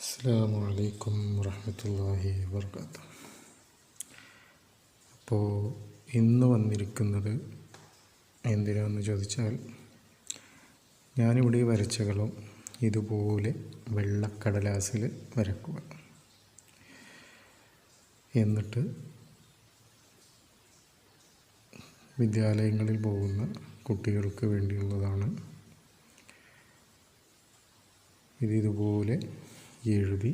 അസ്സലാമു അലൈക്കും വറഹ്മത്തുള്ളാഹി വബറകാതുഹു. അപ്പോൾ ഇന്ന് വന്നിരിക്കുന്നത് എന്തിനാണെന്ന് ചോദിച്ചാൽ, ഞാനിവിടെ വരച്ചകളും ഇതുപോലെ വെള്ളക്കടലാസിൽ വരക്കുക, എന്നിട്ട് വിദ്യാലയങ്ങളിൽ പോകുന്ന കുട്ടികൾക്ക് വേണ്ടിയുള്ളതാണ്. ഇതുപോലെ എഴുതി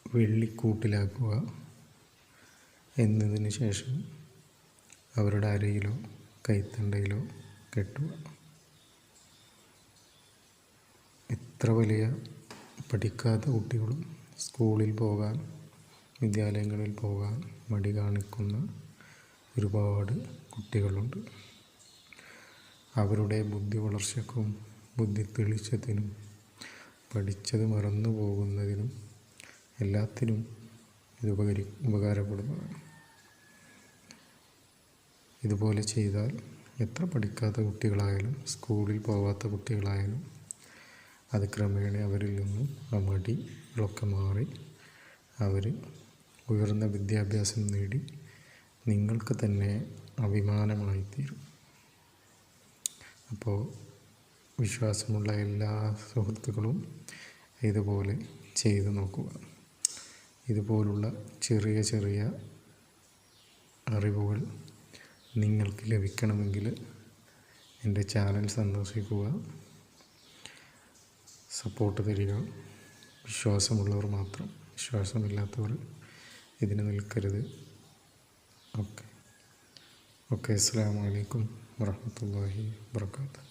വെള്ളിക്കൂട്ടിലാക്കുക. എന്നതിന് ശേഷം അവരുടെ അരയിലോ കൈത്തണ്ടയിലോ കെട്ടുക. എത്ര വലിയ പഠിക്കാത്ത കുട്ടികളും സ്കൂളിൽ പോകാൻ, വിദ്യാലയങ്ങളിൽ പോകാൻ മടി കാണിക്കുന്ന ഒരുപാട് കുട്ടികളുണ്ട്. അവരുടെ ബുദ്ധി വളർച്ചയ്ക്കും ബുദ്ധി തെളിച്ചത്തിനും പഠിച്ചത് മറന്നു പോകുന്നതിനും എല്ലാത്തിനും ഇത് ഉപകാരപ്പെടുന്നതാണ്. ഇതുപോലെ ചെയ്താൽ എത്ര പഠിക്കാത്ത കുട്ടികളായാലും സ്കൂളിൽ പോകാത്ത കുട്ടികളായാലും അത് ക്രമേണ അവരിൽ നിന്നും ആ മടികളൊക്കെ മാറി അവർ ഉയർന്ന വിദ്യാഭ്യാസം നേടി നിങ്ങൾക്ക് തന്നെ അഭിമാനമായിത്തീരും. അപ്പോൾ വിശ്വാസമുള്ള എല്ലാ സുഹൃത്തുക്കളും ഇതുപോലെ ചെയ്തു നോക്കുക. ഇതുപോലുള്ള ചെറിയ ചെറിയ അറിവുകൾ നിങ്ങൾക്ക് ലഭിക്കണമെങ്കിൽ എൻ്റെ ചാനൽ സന്ദർശിക്കുക, സപ്പോർട്ട് തരിക. വിശ്വാസമുള്ളവർ മാത്രം, വിശ്വാസമില്ലാത്തവർ ഇതിന് നിൽക്കരുത്. ഓക്കെ. അസ്സലാമു അലൈക്കും വറഹ്മത്തുള്ളാഹി വബറകാതുഹു.